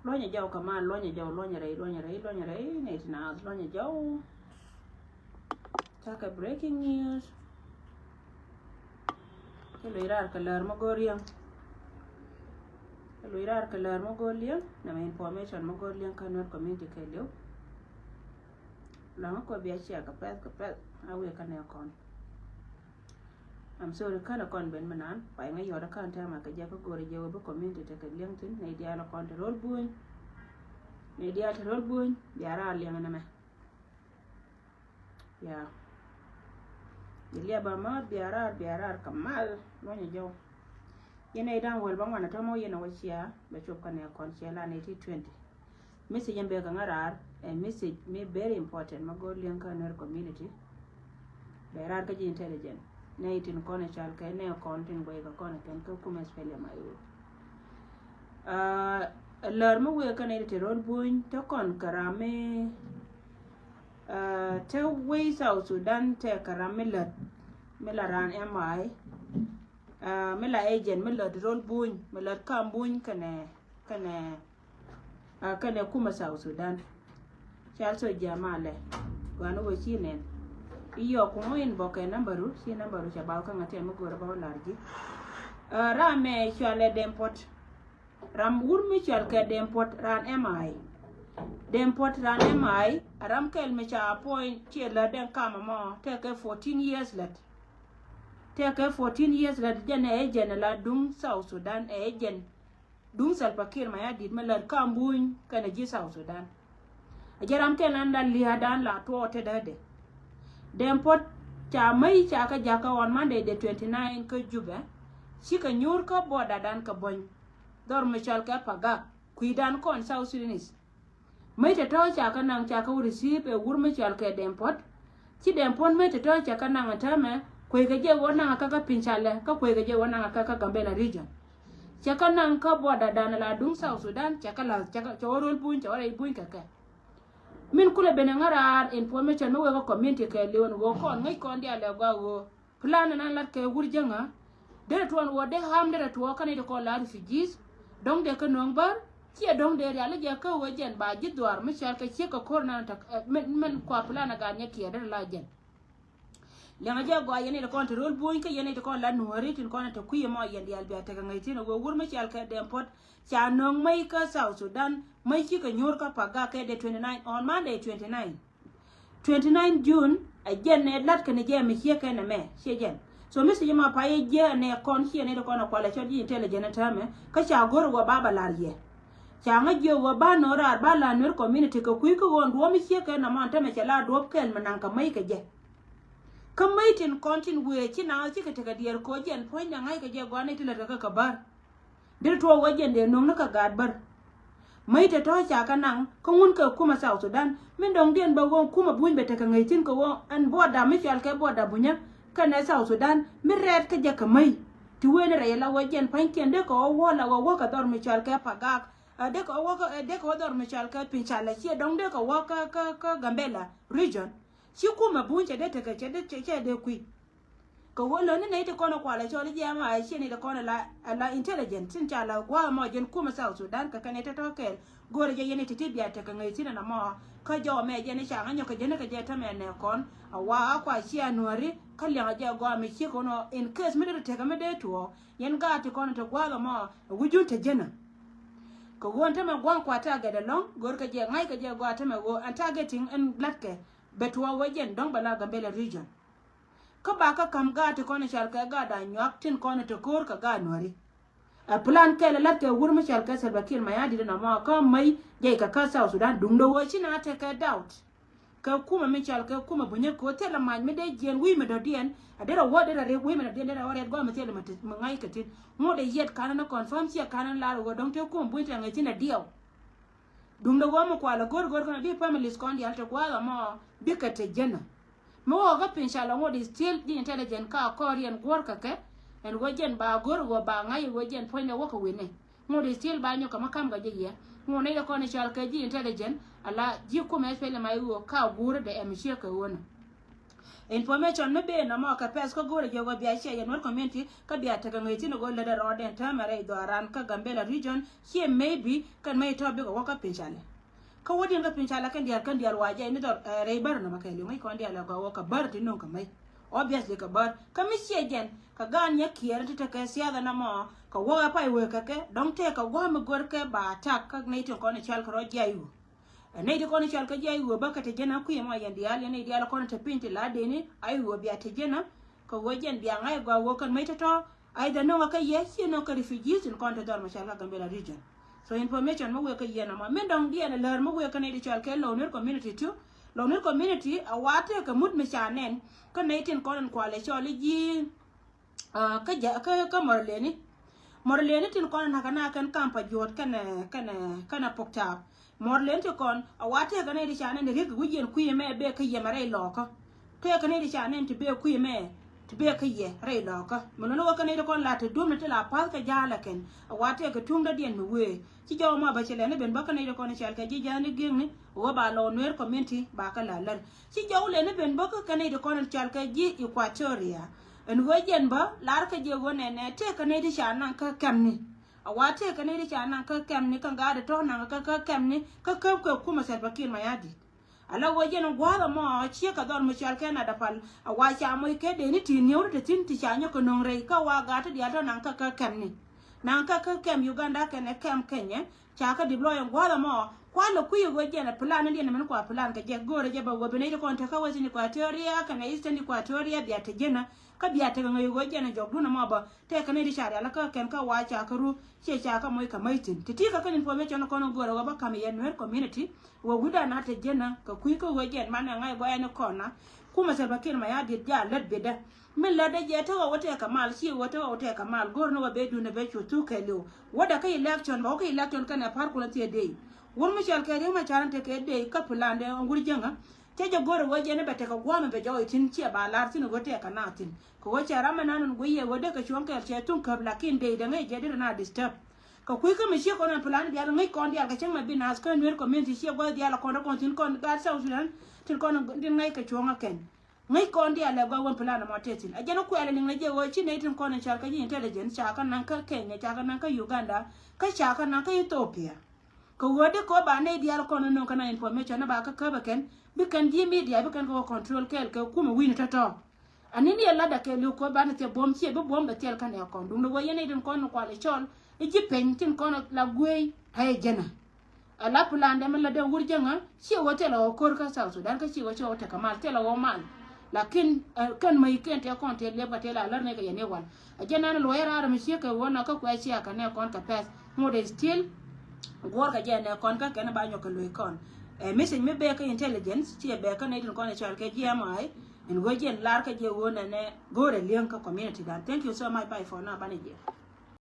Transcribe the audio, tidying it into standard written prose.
lo nhà giàu cả mà lo nhà giàu lo nhà đấy này thì nào lo nhà giàu chắc cái breaking news cái lưỡi ra cái lờ mà gọi riêng cái lưỡi ra cái lờ mà gọi riêng nằm information mà gọi riêng cái nước community cái liu lắm có biết chia cái pet awe cái này con I'm sorry kana kon ben manan pai ngai yoda kan ta ma ka ja ko gore je wo community te ka liang tin nei dia la kon rol buñ nei dia te rol buñ biara liang na me ya dia ba ma biara kamal lo nya jo yene dan wol ba ngwana to mo yene wachia ba chop kan kon chela nei ti 20 message yembe ka ngarar a message me very important ma go liang kan community biara ka ji intelligent nei tin kone chal ke ne kontin go ga kone ken ko kuma spele mayu lar mo we kan ne te rol buñ to kon karame te we South Sudan te karame la ran mi mela agent mela rol buñ mela kam buñ kane kuma South Sudan chal so jamale gano go chinen iyo ko in boke numberu si numberu cha ba ka ngate mo gora ba larji rame chale dempot ram urmi chal ke dempot ran mi ram kel me cha point che la den kama mo take 14 years let jene agent la dung South Sudan agent dung Salva Kiir ma ya dit me la kambuñ kana ji South Sudan ajaram kel an la liadan la to te dade dempot cha mai cha ka jaka on Monday the 29 ka juba shi ka nyur ka boda dan ka bon dor michal ka paga kuidan kon South Sudanese mai te to cha ka nang cha ka receive e wur michal ka dempot chi dempot mai te to cha ka nang ta me kwe ga je wona ka pinchale ka kwe ga je wona ka Gambela region cha ka nang ka boda dan la dung South Sudan cha ka la cha ka chorol buñ cha ore buñ ka min kule bene ngarar information no wego community ke leon wo kon ngai kon dia le go plan nan lat ke wurjanga de to wo de ham de to kan de ko la refugees donc de ke non bar ci donc de ya le je ka wo jen ba ji dwar mi chal ke ci ko korna ta men ko plan ga nya ki de la jen le ma je go yene de control boy ke yene de ko la no ritin ko na ta kuye mo yen dial bi ta ngai tin go wur mi chal ke de pot cha nong mai ka South Sudan mai ki ka nyor ka paga ke de 29 on Monday 29 June again ne lat ka ne je mi ke na me she jen so mi se ma pa ye je ne kon ki ne de ko na kwala chodi intelligent ta me ka cha gor wa baba larye cha nga je wa ba no ra ba la nur community ka ku ko won do mi ke na ma ta me cha la do kel manan ka mai ka je ka mai tin kontin we ki na ki ka ta ga dier ko jen point na ngai ka je gwa ne tila ka bar dir to wajen de nong na ka gadbar mai ta to cha ka nang ko ngun ka kuma South Sudan min dong den ba won kuma buñ be ta ka ngai tin ko won an boda mi chal ke boda bunya ka na South Sudan mi red ka je ka mai ti wene re la wajen panken de ko wala wo ka dor mi chal ke pagak de ko dor mi chal ke pinchala chi dong de ko wa ka Gambela region chi kuma buñ de ta ka che de kui ko wolo ne ne te kono kwala choli jama ai shini de kono la intelligent tin chala kwa mo jen kuma South Sudan ka kanete to kel gore je yene titi biya te ka ngai tin na mo ka jo me je ne changa nyoka je ne ka je ta me ne kon awa kwa shi anori ka le je go me chi kono in case me de te ka me de to yen ga te kono to kwa mo wujun te jena ko won ta me gwan kwa ta ga de long gore ka je ngai ka je go ta me go an targeting en latke betwa wajen dong bala Gambela region ka ba ka kam ga te kono chal ka ga da nyak tin kono to kor ka ga nori a plan ke la ke wur mi chal ka Salva Kiir ma ya di na ma ka mai je ka South Sudan dung do wo china te ka doubt ka kuma mi chal ka kuma bunye ko te la ma mi de jen wi mi do dien a de wo de re wi mi de de wa re go mi te la ma ngai ka tin mo de yet kana na confirm sia kana la ro dong te ko bu te ngai tin na dio dung do wo mo kwa la gor ko na bi families kon di alta kwa ma bi ka te jena mo ga pinshala ngodi still di intelligent ka korean worker ke en wajen ba gor go ba ngai wajen point wo ko wene ngodi still ba nyoka makam ga jiye ngone da ko ne chal ka di intelligent ala ji ko me fele mai wo ka gure da em she ka wona information me be na mo ka pes ko gore jogo bia che ya nor community ka bia ta ngai tin go le da roden ta mare do ran ka Gambela region here maybe kan mai to be ko ka pinchale ka wodi ka pinchala kan diar waje ni do reibar na makai mai ko ndiar la go ka bar tin no ka mai obviously ka bar ka mi gen ka gan ya kier ta ka sia da na mo ka wo pa we ka ke dong te ka go me gor ke ba ta ka nei to ko ne chal ka ro jayu nei de ko ne chal ka jayu ba ka te jena ku ma yan dial ne dial ko ne te pinti la de ni ai wo bia te jena ka wo gen bia ngai go wo kan mai to ai da no ka ye si no ka refugees in kon te dor ma chal ka Gambela region so information mo we ka ye na ma men dong dia na ler mo we ka ne de chal ke lo ne community tu lo ne community a wate ka mud me chanen ka nei tin ko kwa le choli ji ka morleni tin kon na kana kan kampa jot kana pokta morlen to kon awate ka ne di chane ne rig gujen kuye me be ka ye mare loko te ka ne di chane to be kuye me to be ka ye re loko mono ka ne kon la to dum ne la pa ka jala ken awate ka tumda dien me we ci jaw ma ba chele ne ben ba ka ne kon chal ka ji jani geng wo ba lo ner community ba ka la lan ci jaw le ne ben ba ka ne kon chal ka ji Equatoria en wojen ba lar ka je wone ne te ka ne di chana ka kamni awate ka ne di chana ka kamni ka ga da to na ka kamni ka kuma Salva Kiir Mayadi ala wojen gwara mo chi ka don mo chal ka na da pal awa cha mo ke de ni tin yo de tin ti chanya ko non re ka wa ga ta dia to na ka kamni na ka kam Uganda ka ne kam Kenya cha ka deploy gwara mo kwalo kuyi wojen plan ndi na men kwa plan ka je gore je ba wo bene ko ta ka wazini Equatoria ka na Eastern Equatoria bia te jena ka bia te ngai wojen jog duna mo ba te ka ne di shari ala ka ken ka wa cha ka ru che cha ka moy ka maitin ti ka kan information ko no gore ba kam yen wer community wo guda na te jena ka kuyi ko wojen man ngai go ene kona kuma Salva Kiir Mayadi ja lad beda min la de je to wote ka mal si wote ka mal gor no be du ne be chutu ke lo woda ka election ba ka election kana par ko te de won mi chal kare ma charan te ke de ka plande nguri janga te je goro woje ne bete ka gwama be jaw tin ci ba lar tin gote ka natin ko wace rama nanon guye wode ka chon ka ce tun ka lakin de da ngai je de na disturb ka kuy ka mi shi ko na plan dia ngai kon dia ka chang ma bi nas kan wer community shi go dia la kon ko tin kon ga sa usulan tin kon din ngai ka chon ken ngai kon dia la go won plan ma tetin a jeno ku ala ni ngai je wo ci ne tin kon chal ka ji intelligence cha kan nan ka Kenya cha kan nan ka Uganda ka cha kan nan ka Ethiopia ko wode ko ba ne dial kono no kana information na ba ka ba ken bi kan di media bi kan ko control kel ke kuma win tato anini yalla da ke lu ko ba ne te bom ci be bom da tel kan e kon dum no yene din kono ko le chol e ji pentin kono la guey hay jena ala plan de mala de wurjanga ci wote la ko ka sa Sudan ka ci wote wote kamal te la wo mal lakin kan mai ken te kon te le ba te la lar ne ga yene wal ajena no yara mi ci ka wona ka ko ci aka ne kon ka pes mo de still gor ka jene kon ka ken ba nyoko loy kon message me be ka intelligence ti be ka ne din kon chal ke GMI en gojen lar ka je wona ne gore lien ka community dan thank you so much bye for now banije